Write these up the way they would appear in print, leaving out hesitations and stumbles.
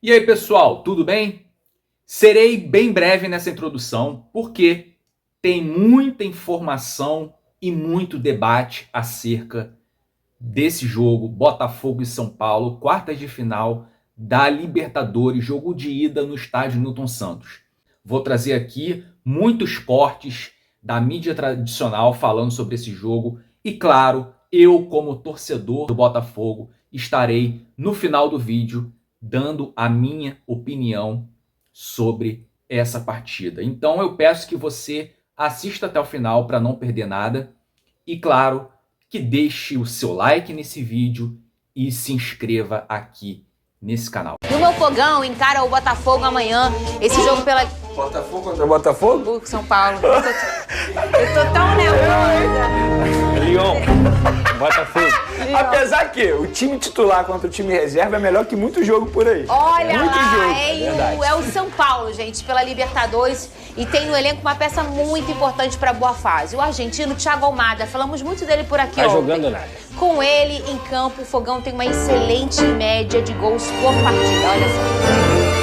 E aí, pessoal, tudo bem? Serei bem breve nessa introdução, porque tem muita informação e muito debate acerca desse jogo, Botafogo e São Paulo, quartas de final da Libertadores, jogo de ida no estádio Newton Santos. Vou trazer aqui muitos cortes da mídia tradicional falando sobre esse jogo e, claro, eu, como torcedor do Botafogo, estarei no final do vídeo dando a minha opinião sobre essa partida. Então eu peço que você assista até o final para não perder nada e, claro, que deixe o seu like nesse vídeo e se inscreva aqui nesse canal. E o meu fogão encara o Botafogo amanhã. Esse jogo pela... Botafogo contra Botafogo? São Paulo. Eu tô tão nervosa. Lyon. Botafogo. Lyon. Apesar que o time titular contra o time reserva é melhor que muito jogo por aí. Olha muito lá, jogo. é o São Paulo, gente, pela Libertadores. E tem no elenco uma peça muito importante para boa fase. O argentino Thiago Almada. Falamos muito dele por aqui ontem. Tá jogando nada. Com ele em campo, o Fogão tem uma excelente média de gols por partida. Olha só.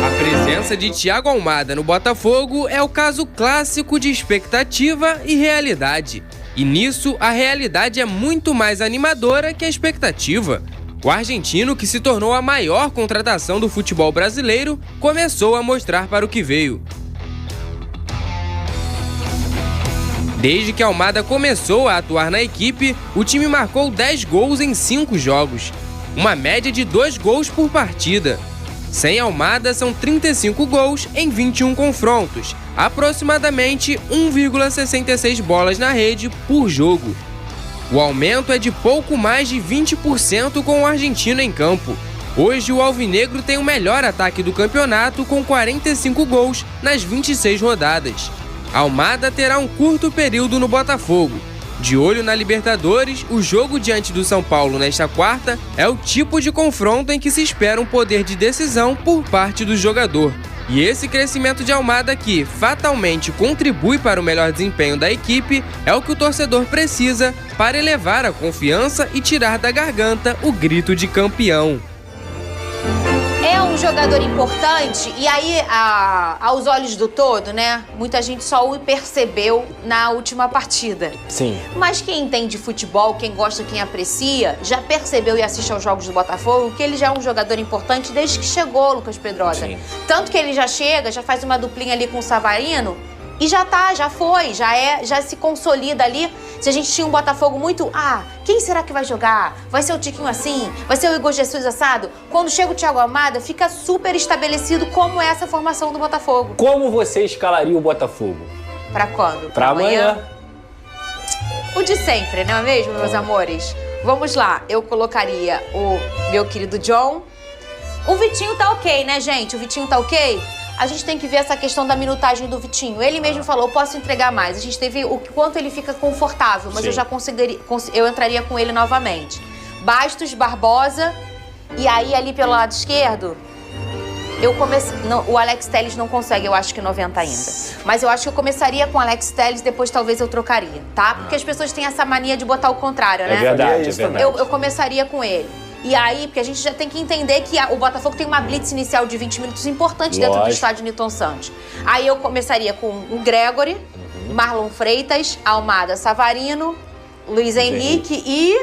A presença de Thiago Almada no Botafogo é o caso clássico de expectativa e realidade. E nisso, a realidade é muito mais animadora que a expectativa. O argentino, que se tornou a maior contratação do futebol brasileiro, começou a mostrar para o que veio. Desde que Almada começou a atuar na equipe, o time marcou 10 gols em 5 jogos, uma média de 2 gols por partida. Sem Almada, são 35 gols em 21 confrontos, aproximadamente 1,66 bolas na rede por jogo. O aumento é de pouco mais de 20% com o argentino em campo. Hoje, o alvinegro tem o melhor ataque do campeonato com 45 gols nas 26 rodadas. Almada terá um curto período no Botafogo. De olho na Libertadores, o jogo diante do São Paulo nesta quarta é o tipo de confronto em que se espera um poder de decisão por parte do jogador. E esse crescimento de Almada, que fatalmente contribui para o melhor desempenho da equipe, é o que o torcedor precisa para elevar a confiança e tirar da garganta o grito de campeão. É um jogador importante e aí, aos olhos do todo, né? Muita gente só o percebeu na última partida. Sim. Mas quem entende futebol, quem gosta, quem aprecia, já percebeu e assiste aos jogos do Botafogo que ele já é um jogador importante desde que chegou, Lucas Pedrosa. Sim. Tanto que ele já chega, já faz uma duplinha ali com o Savarino e já se consolida ali. Se a gente tinha um Botafogo muito... quem será que vai jogar? Vai ser o Tiquinho assim? Vai ser o Igor Jesus assado? Quando chega o Thiago Almada, fica super estabelecido como é essa formação do Botafogo. Como você escalaria o Botafogo? Pra quando? Pra amanhã. O de sempre, não é mesmo, meus amores? Vamos lá, eu colocaria o meu querido John. O Vitinho tá ok, né, gente? O Vitinho tá ok? A gente tem que ver essa questão da minutagem do Vitinho. Ele mesmo falou, posso entregar mais. A gente teve o quanto ele fica confortável, mas Sim. eu já eu entraria com ele novamente. Bastos, Barbosa, e aí ali pelo lado esquerdo, o Alex Telles não consegue, eu acho que 90 ainda. Mas eu acho que eu começaria com o Alex Telles, depois talvez eu trocaria, tá? Porque as pessoas têm essa mania de botar o contrário, né? É verdade, é verdade. Eu começaria com ele. E aí, porque a gente já tem que entender que o Botafogo tem uma blitz inicial de 20 minutos importante dentro do estádio Newton Santos. Aí eu começaria com o Gregory, Marlon Freitas, Almada, Savarino, Luiz Henrique e...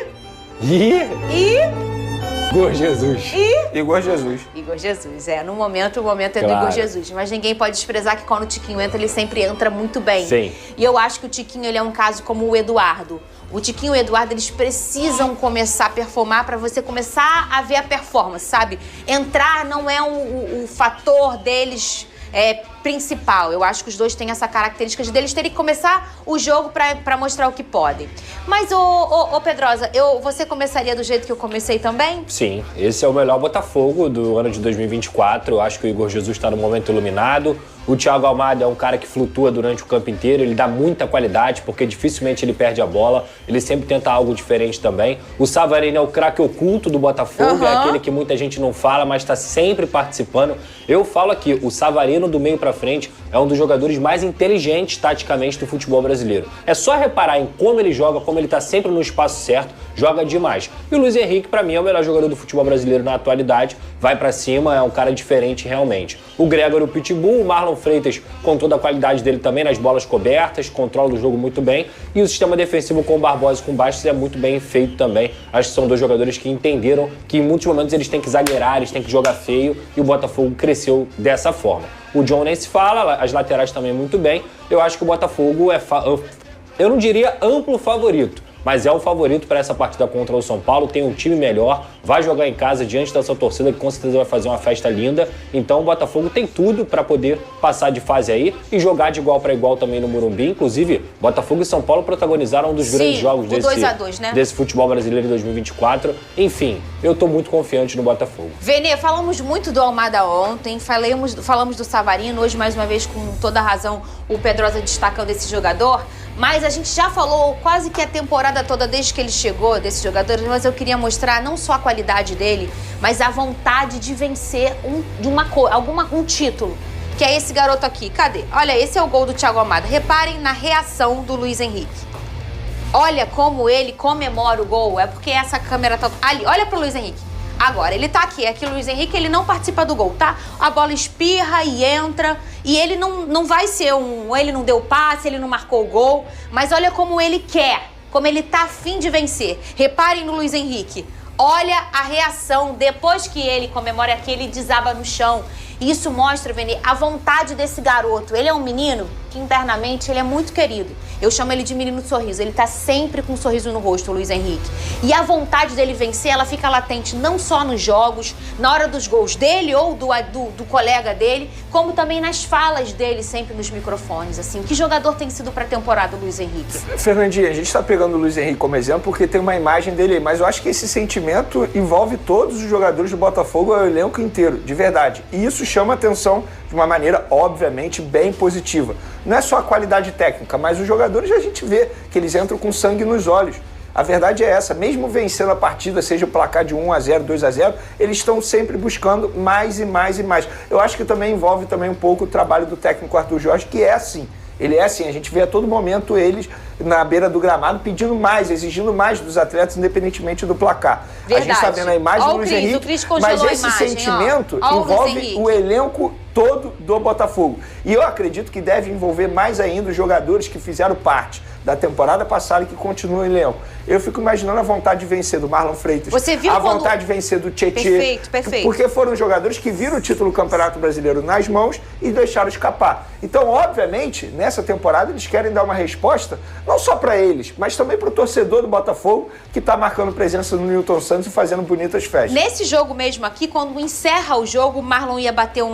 Igor Jesus. Igor Jesus. Igor Jesus, no momento, o momento é do Igor Jesus. Mas ninguém pode desprezar que quando o Tiquinho entra, ele sempre entra muito bem. Sim. E eu acho que o Tiquinho, ele é um caso como o Eduardo. O Tiquinho e o Eduardo, eles precisam começar a performar para você começar a ver a performance, sabe? Entrar não é o fator deles principal. Eu acho que os dois têm essa característica de deles terem que começar o jogo para mostrar o que podem. Mas, ô Pedrosa, você começaria do jeito que eu comecei também? Sim, esse é o melhor Botafogo do ano de 2024. Eu acho que o Igor Jesus está no momento iluminado. O Thiago Almada é um cara que flutua durante o campo inteiro, ele dá muita qualidade, porque dificilmente ele perde a bola, ele sempre tenta algo diferente também. O Savarino é o craque oculto do Botafogo, é aquele que muita gente não fala, mas está sempre participando. Eu falo aqui, o Savarino do meio pra frente é um dos jogadores mais inteligentes taticamente do futebol brasileiro. É só reparar em como ele joga, como ele tá sempre no espaço certo, joga demais. E o Luiz Henrique, pra mim, é o melhor jogador do futebol brasileiro na atualidade, vai pra cima, é um cara diferente realmente. O Gregor, o Pitbull, o Marlon Freitas com toda a qualidade dele também nas bolas cobertas, controla o jogo muito bem, e o sistema defensivo com o Barbosa e com o Bastos é muito bem feito também. Acho que são dois jogadores que entenderam que em muitos momentos eles têm que zagueirar, eles têm que jogar feio, e o Botafogo cresceu dessa forma. O John nem se fala, as laterais também muito bem. Eu acho que o Botafogo eu não diria amplo favorito, mas é o favorito para essa partida contra o São Paulo, tem um time melhor, vai jogar em casa diante dessa torcida que com certeza vai fazer uma festa linda, então o Botafogo tem tudo para poder passar de fase aí e jogar de igual para igual também no Morumbi. Inclusive, Botafogo e São Paulo protagonizaram um dos grandes jogos desse futebol brasileiro de 2024. Enfim, eu tô muito confiante no Botafogo. Vene, falamos muito do Almada ontem, falamos do Savarino, hoje mais uma vez com toda a razão o Pedrosa destacando esse jogador, mas a gente já falou quase que a temporada toda desde que ele chegou, desse jogador, mas eu queria mostrar não só a qualidade dele, mas a vontade de vencer um título, que é esse garoto aqui. Cadê? Olha, esse é o gol do Thiago Almada. Reparem na reação do Luiz Henrique. Olha como ele comemora o gol, é porque essa câmera tá ali. Olha pro Luiz Henrique. Agora, ele tá aqui, o Luiz Henrique, ele não participa do gol, tá? A bola espirra e entra, e ele não vai ser ele não deu passe, ele não marcou o gol, mas olha como ele quer, como ele tá afim de vencer. Reparem no Luiz Henrique, olha a reação, depois que ele comemora aqui, ele desaba no chão. Isso mostra, Vene, a vontade desse garoto. Ele é um menino que internamente ele é muito querido. Eu chamo ele de menino sorriso. Ele tá sempre com um sorriso no rosto, o Luiz Henrique. E a vontade dele vencer, ela fica latente não só nos jogos, na hora dos gols dele ou do colega dele, como também nas falas dele, sempre nos microfones. Assim, que jogador tem sido pra temporada o Luiz Henrique? Fernandinha, a gente tá pegando o Luiz Henrique como exemplo porque tem uma imagem dele aí, mas eu acho que esse sentimento envolve todos os jogadores do Botafogo, o elenco inteiro, de verdade. E isso chama atenção de uma maneira, obviamente, bem positiva. Não é só a qualidade técnica, mas os jogadores a gente vê que eles entram com sangue nos olhos. A verdade é essa, mesmo vencendo a partida, seja o placar de 1-0, 2-0, eles estão sempre buscando mais e mais e mais. Eu acho que também envolve também um pouco o trabalho do técnico Arthur Jorge, que é assim. Ele é assim, a gente vê a todo momento eles na beira do gramado pedindo mais, exigindo mais dos atletas, independentemente do placar. Verdade. A gente está vendo a imagem do Luiz Henrique, mas esse sentimento envolve o elenco todo do Botafogo. E eu acredito que deve envolver mais ainda os jogadores que fizeram parte da temporada passada e que continuam em elenco. Eu fico imaginando a vontade de vencer do Marlon Freitas, Você viu a vontade de vencer do Tietê. Perfeito. Porque foram jogadores que viram o título do Campeonato Brasileiro nas mãos e deixaram escapar. Então, obviamente, nessa temporada eles querem dar uma resposta, não só para eles, mas também para o torcedor do Botafogo, que está marcando presença no Newton Santos e fazendo bonitas festas. Nesse jogo mesmo aqui, quando encerra o jogo, o Marlon ia bater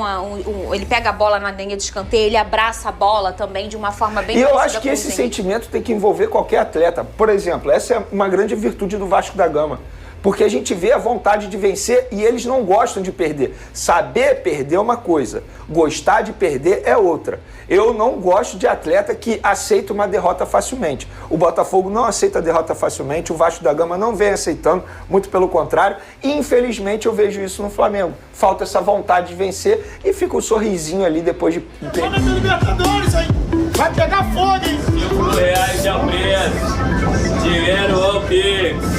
ele pega a bola na linha de escanteio, ele abraça a bola também de uma forma bem parecida. E eu acho que esse sentimento tem que envolver qualquer atleta. Por exemplo, essa é uma grande virtude do Vasco da Gama. Porque a gente vê a vontade de vencer e eles não gostam de perder. Saber perder é uma coisa, gostar de perder é outra. Eu não gosto de atleta que aceita uma derrota facilmente. O Botafogo não aceita a derrota facilmente, o Vasco da Gama não vem aceitando, muito pelo contrário. E infelizmente eu vejo isso no Flamengo. Falta essa vontade de vencer e fica o sorrisinho ali depois de... Olha pro Libertadores aí! Vai pegar fogo, hein? R$5 de apreço, dinheiro ou Pix.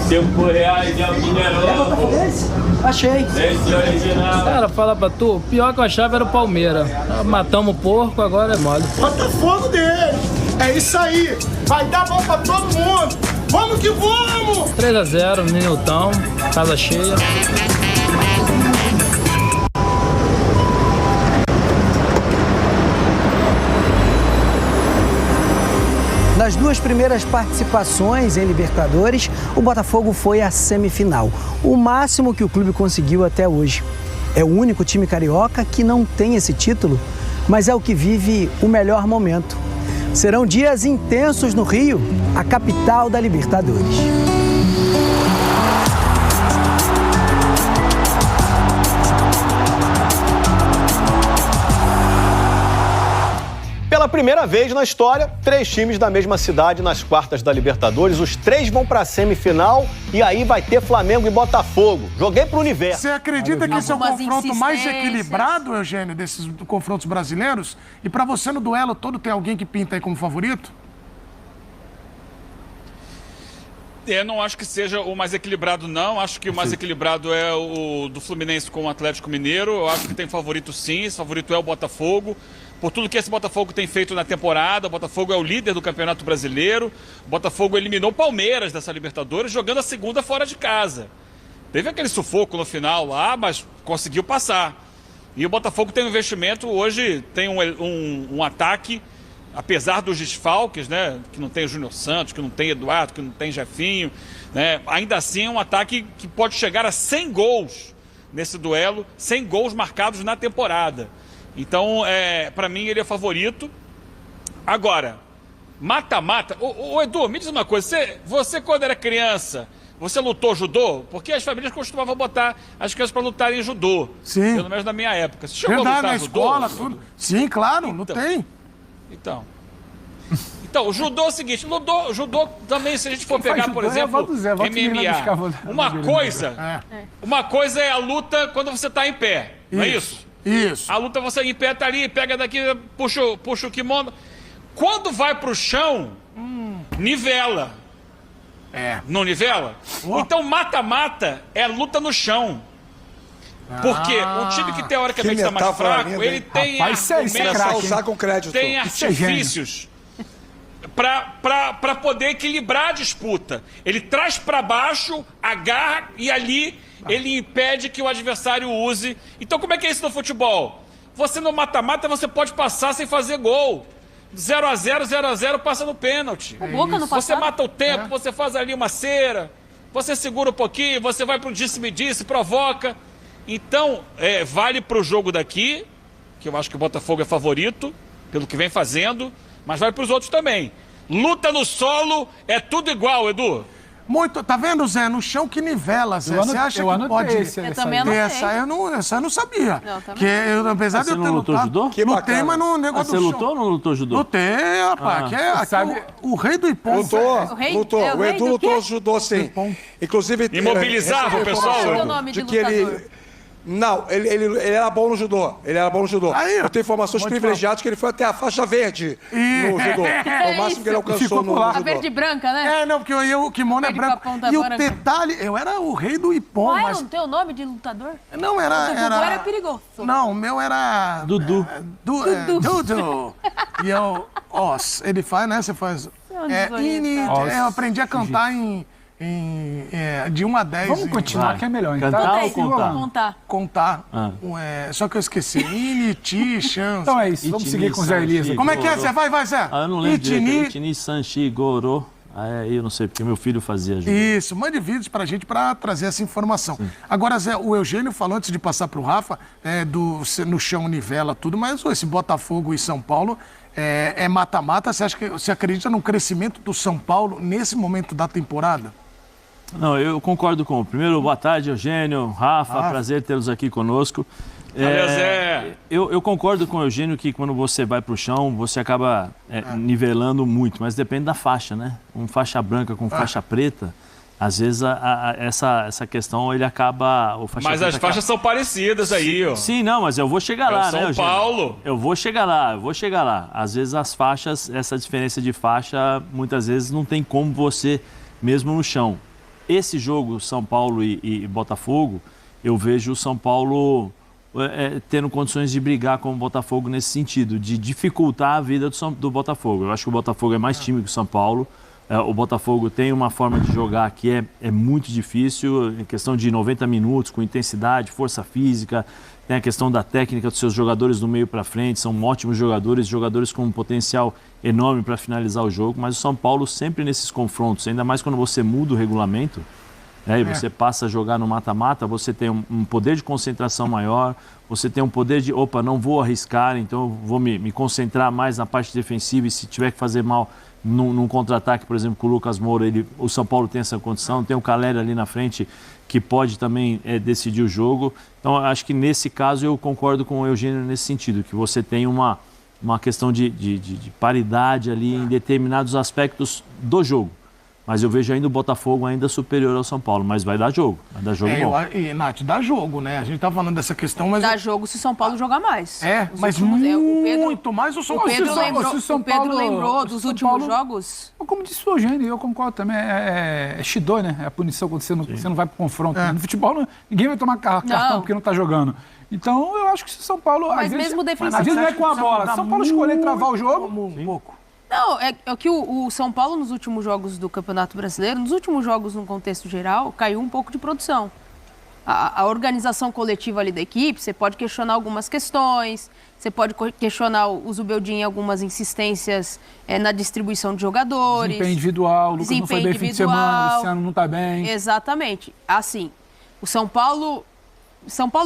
R$5 de dinheiro. Achei. Esse original. Cara, fala pra tu, o pior que eu achava era o Palmeiras. Matamos o porco, agora é mole. Bota fogo dele. É isso aí. Vai dar bom pra todo mundo. Vamos que vamos. 3-0, minutão, casa cheia. Nas duas primeiras participações em Libertadores, o Botafogo foi à semifinal. O máximo que o clube conseguiu até hoje. É o único time carioca que não tem esse título, mas é o que vive o melhor momento. Serão dias intensos no Rio, a capital da Libertadores. Pela primeira vez na história, 3 times da mesma cidade nas quartas da Libertadores. Os 3 vão para a semifinal e aí vai ter Flamengo e Botafogo. Joguei pro universo. Você acredita que esse é o confronto mais equilibrado, Eugênio, desses confrontos brasileiros? E pra você no duelo todo tem alguém que pinta aí como favorito? Eu não acho que seja o mais equilibrado, não. Acho que o mais equilibrado é o do Fluminense com o Atlético Mineiro. Eu acho que tem favorito sim, esse favorito é o Botafogo. Por tudo que esse Botafogo tem feito na temporada, o Botafogo é o líder do Campeonato Brasileiro. O Botafogo eliminou o Palmeiras dessa Libertadores, jogando a segunda fora de casa. Teve aquele sufoco no final lá, mas conseguiu passar. E o Botafogo tem um investimento, hoje tem um ataque, apesar dos desfalques, né? Que não tem o Júnior Santos, que não tem Eduardo, que não tem Jefinho, né? Ainda assim é um ataque que pode chegar a 100 gols nesse duelo, 100 gols marcados na temporada. Então, para mim, ele é favorito. Agora, mata-mata. Ô, Edu, me diz uma coisa. Você, quando era criança, você lutou judô? Porque as famílias costumavam botar as crianças para lutarem em judô. Sim. Pelo menos na minha época. Você chegou Verdade, a lutar na judô? escola, tudo. Sim, claro, lutei. Então, o judô é o seguinte, judô também, se a gente for pegar, por exemplo, MMA, uma coisa é a luta quando você está em pé, não é isso? Isso. A luta você em pé, tá ali, pega daqui, puxa o kimono. Quando vai pro chão, nivela. Não nivela? Então mata-mata é luta no chão. Porque um time que teoricamente está mais fraco, ele tem argumentos, tem artifícios para poder equilibrar a disputa. Ele traz para baixo, agarra e ali ele impede que o adversário use. Então como é que é isso no futebol? Você no mata-mata você pode passar sem fazer gol. 0-0, 0-0, passa no pênalti. Você mata o tempo, você faz ali uma cera, você segura um pouquinho, você vai pro disse-me-disse, provoca. Então, vale pro jogo daqui, que eu acho que o Botafogo é favorito, pelo que vem fazendo, mas vale pros outros também. Luta no solo, é tudo igual, Edu. Muito, tá vendo, Zé? No chão que nivela, Zé. Você acha que pode... Eu também anotei. Essa eu não sabia. Apesar de eu ter lutou lutado... judô? Lutei, mas no negócio você do lutou ou não lutou judô? Lutei, rapaz. O rei do Ipom. Lutou. O Edu lutou judô, sim. Inclusive... Imobilizava o pessoal? Qual é o nome de lutador? Não, ele era bom no judô. Aí, eu tenho informações privilegiadas que ele foi até a faixa verde no judô. O máximo que ele alcançou no judô. A verde e branca, né? Não, porque o kimono é branco. E o detalhe, eu era o rei do Ipom. Qual não tem o nome de lutador? Não, era... era perigoso. Não, o meu era... Dudu. Dudu. E eu... ele faz, né? Você faz... eu aprendi a cantar de 1 a 10. Vamos continuar, que é melhor. Cantar ou contar? Contar. Só que eu esqueci. Ini, Ti, Chans. Então é isso, vamos seguir com o Zé Elisa. Como é que é, Zé? Vai, Zé. Eu não lembro direito. Itini, Sanchi, Gorô. Eu não sei, porque meu filho fazia judô. Isso, mande vídeos pra gente pra trazer essa informação. Sim. Agora, Zé, o Eugênio falou antes de passar pro Rafa, no chão nivela tudo, mas esse Botafogo e São Paulo é mata-mata. Você acredita no crescimento do São Paulo nesse momento da temporada? Não, eu concordo com o primeiro. Boa tarde, Eugênio, Rafa, prazer tê-los aqui conosco. Eu concordo com o Eugênio que quando você vai para o chão, você acaba nivelando muito, mas depende da faixa, né? Faixa branca com faixa preta, às vezes essa questão ele acaba... Mas as faixas são parecidas aí, ó. Sim, não, mas eu vou chegar lá, né, Eugênio? São Paulo. Eu vou chegar lá. Às vezes as faixas, essa diferença de faixa, muitas vezes não tem como você, mesmo no chão. Esse jogo, São Paulo e Botafogo, eu vejo o São Paulo tendo condições de brigar com o Botafogo nesse sentido, de dificultar a vida do Botafogo. Eu acho que o Botafogo é mais time que o São Paulo. O Botafogo tem uma forma de jogar que é muito difícil, em questão de 90 minutos, com intensidade, força física. Tem a questão da técnica dos seus jogadores do meio para frente, são ótimos jogadores com um potencial enorme para finalizar o jogo, mas o São Paulo sempre nesses confrontos, ainda mais quando você muda o regulamento, e você passa a jogar no mata-mata, você tem um poder de concentração maior, você tem um poder de, não vou arriscar, então eu vou me concentrar mais na parte defensiva e se tiver que fazer mal num contra-ataque, por exemplo, com o Lucas Moura, o São Paulo tem essa condição, tem o Caleri ali na frente que pode também decidir o jogo. Então, acho que nesse caso eu concordo com o Eugênio nesse sentido, que você tem uma questão de paridade ali em determinados aspectos do jogo. Mas eu vejo ainda o Botafogo ainda superior ao São Paulo, mas vai dar jogo bom. E, Nath, dá jogo, né? A gente tá falando dessa questão, mas... Dá jogo se o São Paulo jogar mais. Mas muito mais o São Paulo. O Pedro lembrou dos últimos jogos? Como disse o Eugênio, eu concordo também, é Shido, né? É a punição quando você não vai pro confronto. No futebol, ninguém vai tomar cartão porque não tá jogando. Então, eu acho que se o São Paulo... Mas mesmo defensivamente... Às vezes não é com a bola. Se o São Paulo escolher travar o jogo... Um pouco. Não, é que o São Paulo, nos últimos jogos do Campeonato Brasileiro, nos últimos jogos no contexto geral, caiu um pouco de produção. A organização coletiva ali da equipe, você pode questionar algumas questões, você pode questionar o Zubeldia em algumas insistências na distribuição de jogadores. Desempenho individual, o Lucas não foi bem fim de semana, o Luciano não está bem. Exatamente. Assim, o São Paulo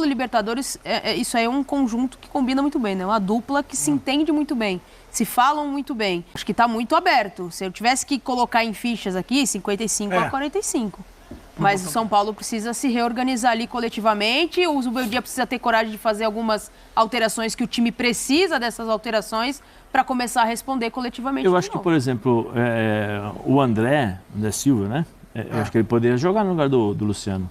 e Libertadores, isso aí é um conjunto que combina muito bem, né? Uma dupla que se entende muito bem, se falam muito bem. Acho que está muito aberto. Se eu tivesse que colocar em fichas aqui, 55-45. Mas o São Paulo precisa se reorganizar ali coletivamente. O Zubeldia precisa ter coragem de fazer algumas alterações que o time precisa dessas alterações para começar a responder coletivamente. Eu acho que, por exemplo, o André Silva, né? Eu acho que ele poderia jogar no lugar do Luciano.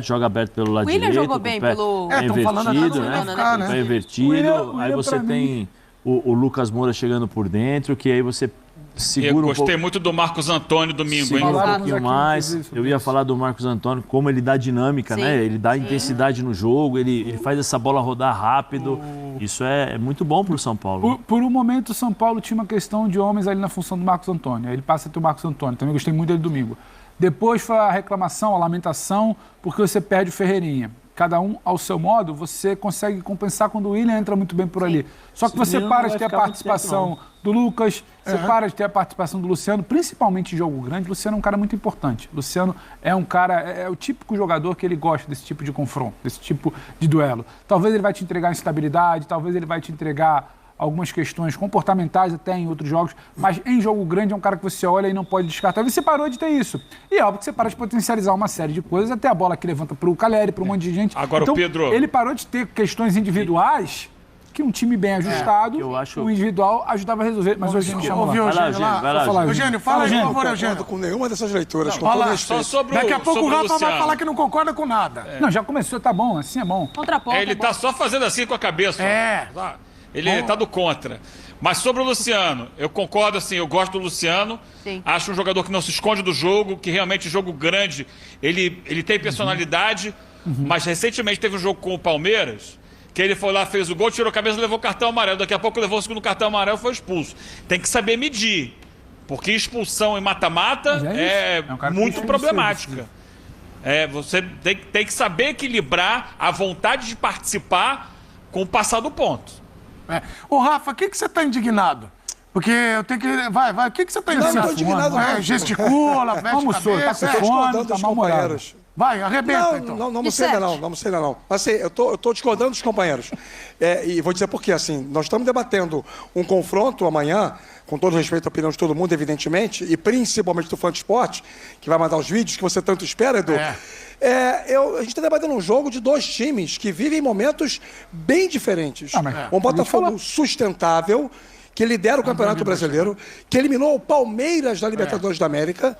Joga aberto pelo lado direito. O William jogou bem pelo... invertido, né? Pé invertido. Aí você tem o Lucas Moura chegando por dentro, que aí você segura um pouco... Eu gostei muito do Marcos Antônio domingo, hein? Segura um pouquinho mais. Eu ia falar do Marcos Antônio, como ele dá dinâmica, né? Ele dá intensidade no jogo, ele faz essa bola rodar rápido. Isso é muito bom para o São Paulo. Por um momento, o São Paulo tinha uma questão de homens ali na função do Marcos Antônio. Aí ele passa a ter o Marcos Antônio. Também gostei muito dele domingo. Depois foi a reclamação, a lamentação, porque você perde o Ferreirinha. Cada um ao seu modo, você consegue compensar quando o William entra muito bem por ali. Só que você para de ter a participação do Lucas, você para de ter a participação do Luciano, principalmente em jogo grande. O Luciano é um cara muito importante. O Luciano é um cara, é o típico jogador que ele gosta desse tipo de confronto, desse tipo de duelo. Talvez ele vai te entregar instabilidade, talvez ele vai te entregar algumas questões comportamentais até em outros jogos, mas em jogo grande é um cara que você olha e não pode descartar. Você parou de ter isso. E é óbvio que você para de potencializar uma série de coisas, até a bola que levanta para o Caleri, para um monte de gente. Agora, então, Pedro... ele parou de ter questões individuais que um time bem ajustado, o individual ajudava a resolver. Mas o Eugênio chama lá. Eugênio, fala aí, por favor, Eugênio. Não concordo com nenhuma dessas leituras. Daqui a pouco o Rafa vai falar que não concorda com nada. Não, já começou, tá bom, assim é bom. Ele tá só fazendo assim com a cabeça. Ele tá do contra. Mas sobre o Luciano, eu concordo, assim, eu gosto do Luciano. Sim. Acho um jogador que não se esconde do jogo, que realmente jogo grande, ele tem personalidade. Mas recentemente teve um jogo com o Palmeiras, que ele foi lá, fez o gol, tirou a cabeça e levou o cartão amarelo. Daqui a pouco levou o segundo cartão amarelo e foi expulso. Tem que saber medir, porque expulsão em mata-mata é muito problemática. Você tem que saber equilibrar a vontade de participar com o passar do ponto. Ô, Rafa, o que você tá indignado? Porque eu tenho que... Vai, o que você tá indignado? Não tô indignado, não. Gesticula, mexe cabeça. Tá discordando dos companheiros. Vai, arrebenta, então. Não me sei ainda não. Assim, eu tô discordando dos companheiros. E vou dizer por quê, assim, nós estamos debatendo um confronto amanhã, com todo respeito à opinião de todo mundo, evidentemente, e principalmente do fã de esporte, que vai mandar os vídeos que você tanto espera, Edu. A gente está debatendo um jogo de dois times que vivem momentos bem diferentes. Um Botafogo sustentável, que lidera o Campeonato Brasileiro, que eliminou o Palmeiras da Libertadores da América,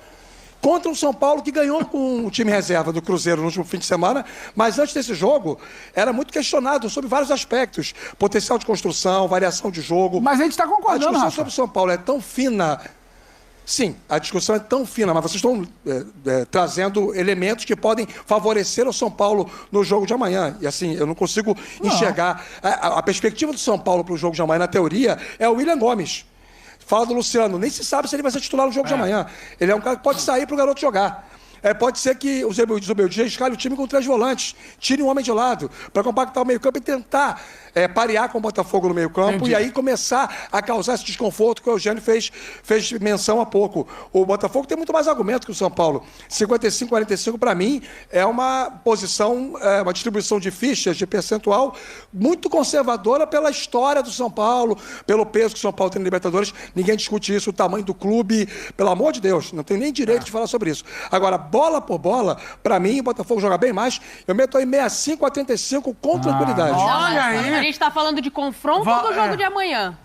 contra o São Paulo, que ganhou com o time reserva do Cruzeiro no último fim de semana, mas antes desse jogo era muito questionado sobre vários aspectos. Potencial de construção, variação de jogo. Mas a gente está concordando, A discussão sobre o São Paulo é tão fina... Sim, a discussão é tão fina, mas vocês estão trazendo elementos que podem favorecer o São Paulo no jogo de amanhã. E assim, eu não consigo enxergar... A perspectiva do São Paulo para o jogo de amanhã, na teoria, é o William Gomes. Fala do Luciano, nem se sabe se ele vai ser titular no jogo de amanhã. Ele é um cara que pode sair para o garoto jogar. Pode ser que o Zubeldia escale o time com 3 volantes, tire um homem de lado, para compactar o meio-campo e tentar parear com o Botafogo no meio-campo e aí começar a causar esse desconforto que o Eugênio fez menção há pouco. O Botafogo tem muito mais argumento que o São Paulo. 55-45, para mim, é uma posição, uma distribuição de fichas, de percentual muito conservadora pela história do São Paulo, pelo peso que o São Paulo tem na Libertadores. Ninguém discute isso, o tamanho do clube, pelo amor de Deus, não tem nem direito de falar sobre isso. Agora, bola por bola, para mim, o Botafogo joga bem mais. Eu meto aí 65-35 com tranquilidade. Olha aí! A gente tá falando de confronto ou do jogo de amanhã?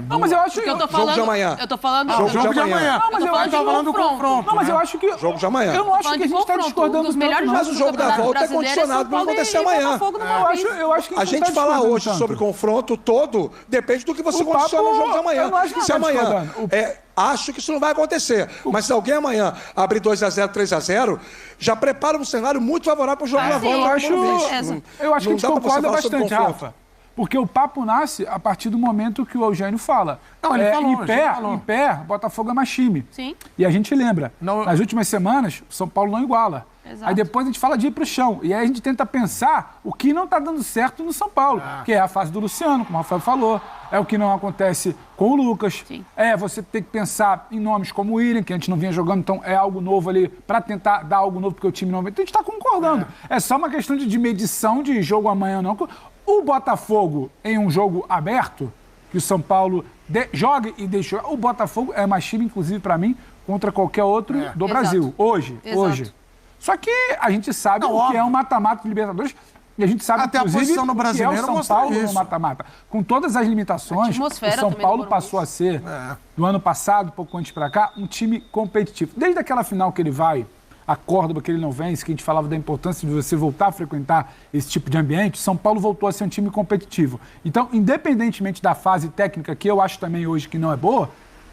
Não, mas eu acho que eu tô Jogo falando. de amanhã. Eu tô falando. Jogo de amanhã. Não, mas eu tava falando do confronto. Não, mas eu acho que. Jogo de amanhã. Eu não acho que a gente tá discordando dos melhores Mas o jogo da volta é condicionado para acontecer amanhã. Eu acho que A gente falar hoje sobre confronto todo depende do que você condiciona no jogo de amanhã. Eu não acho que Se tá amanhã. discordando. Acho que isso não vai acontecer. Mas se alguém amanhã abrir 2-0, 3-0, já prepara um cenário muito favorável para o jogo da volta. Eu acho que a gente concorda bastante, confronto. Rafa. Porque o papo nasce a partir do momento que o Eugênio fala. Não, ele falou, em pé, Botafogo é mais time. Sim. E a gente lembra, nas últimas semanas, o São Paulo não iguala. Exato. Aí depois a gente fala de ir pro chão. E aí a gente tenta pensar o que não tá dando certo no São Paulo. Que é a fase do Luciano, como o Rafael falou. É o que não acontece com o Lucas. Sim. Você tem que pensar em nomes como o William, que a gente não vinha jogando, então é algo novo ali para tentar dar algo novo, porque o time não vem. Então a gente tá concordando. É só uma questão de medição de jogo amanhã ou não. O Botafogo, em um jogo aberto, que o São Paulo jogue e deixe. O Botafogo é mais time, inclusive, para mim, contra qualquer outro do Brasil. Hoje. Só que a gente sabe o que é um mata-mata de Libertadores. E a gente sabe, até inclusive, a posição no brasileiro que é o São mostra Paulo isso. no mata-mata. Com todas as limitações, o São Paulo passou a ser, do ano passado, pouco antes para cá, um time competitivo. Desde aquela final que ele vai, a Córdoba que ele não vence, que a gente falava da importância de você voltar a frequentar esse tipo de ambiente, São Paulo voltou a ser um time competitivo. Então, independentemente da fase técnica, que eu acho também hoje que não é boa,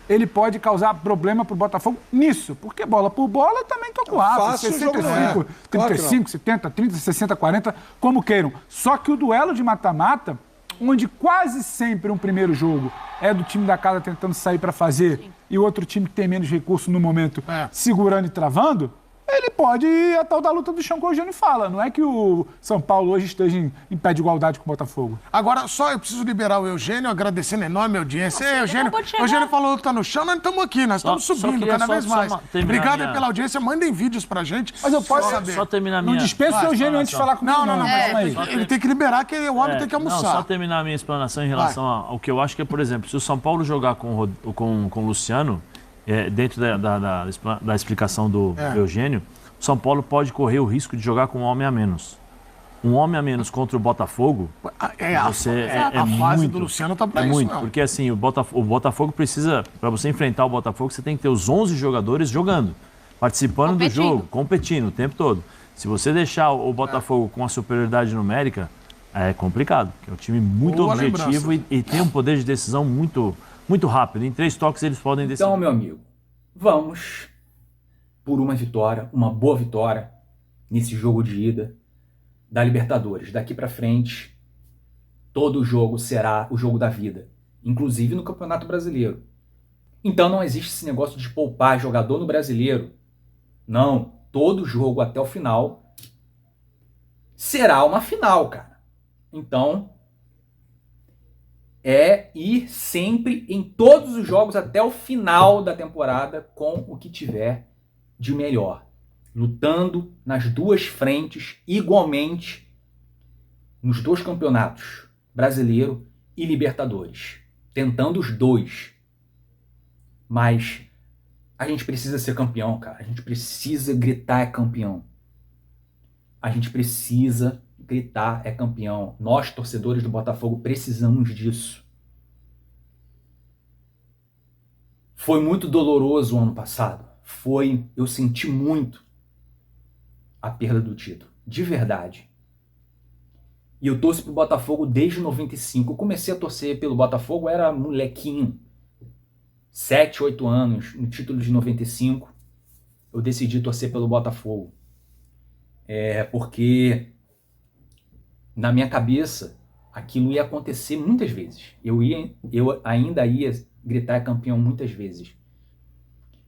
ele pode causar problema pro Botafogo nisso, porque bola por bola também tô com Rafa, 65, 35, 70, 30, 60, 40, como queiram. Só que o duelo de mata-mata, onde quase sempre um primeiro jogo é do time da casa tentando sair para fazer e o outro time que tem menos recurso no momento segurando e travando, ele pode ir a tal da luta do chão que o Eugênio fala. Não é que o São Paulo hoje esteja em pé de igualdade com o Botafogo. Agora, só eu preciso liberar o Eugênio, agradecendo a enorme audiência. Eugênio falou que tá no chão, nós estamos aqui, nós estamos subindo cada vez mais. Obrigado aí pela audiência, mandem vídeos pra gente. Mas eu posso saber. Só terminar minha... Não dispensa o Eugênio antes de falar comigo. Não. Ele tem que liberar, que o homem tem que almoçar. Não, só terminar a minha explanação em relação ao que eu acho que é, por exemplo, se o São Paulo jogar com o Luciano, dentro da explicação do Eugênio, o São Paulo pode correr o risco de jogar com um homem a menos. Um homem a menos contra o Botafogo, a fase do Luciano tá pra isso, muito, porque assim, o Botafogo precisa, para você enfrentar o Botafogo, você tem que ter os 11 jogadores jogando, participando do jogo, competindo o tempo todo. Se você deixar o Botafogo com a superioridade numérica, é complicado, porque é um time muito objetivo e tem um poder de decisão muito, muito rápido. Em 3 toques eles podem decidir. Então, meu amigo, vamos por uma vitória, uma boa vitória nesse jogo de ida da Libertadores. Daqui para frente, todo jogo será o jogo da vida, inclusive no Campeonato Brasileiro. Então não existe esse negócio de poupar jogador no Brasileiro. Não, todo jogo até o final será uma final, cara. Então é ir sempre em todos os jogos até o final da temporada com o que tiver de melhor, lutando nas duas frentes igualmente nos 2 campeonatos, Brasileiro e Libertadores, tentando os 2. Mas a gente precisa ser campeão, cara. A gente precisa gritar é campeão. A gente precisa gritar é campeão. Nós, torcedores do Botafogo, precisamos disso. Foi muito doloroso o ano passado. Eu senti muito a perda do título, de verdade. E eu torço pro Botafogo desde 95. Eu comecei a torcer pelo Botafogo, era molequinho, 7, 8 anos, no título de 95, eu decidi torcer pelo Botafogo. Porque na minha cabeça aquilo ia acontecer muitas vezes. Eu ainda ia gritar campeão muitas vezes.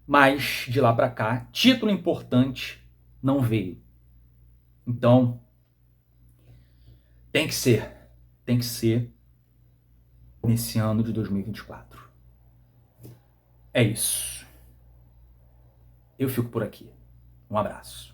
Mas, de lá para cá, título importante não veio. Então, tem que ser nesse ano de 2024. É isso. Eu fico por aqui. Um abraço.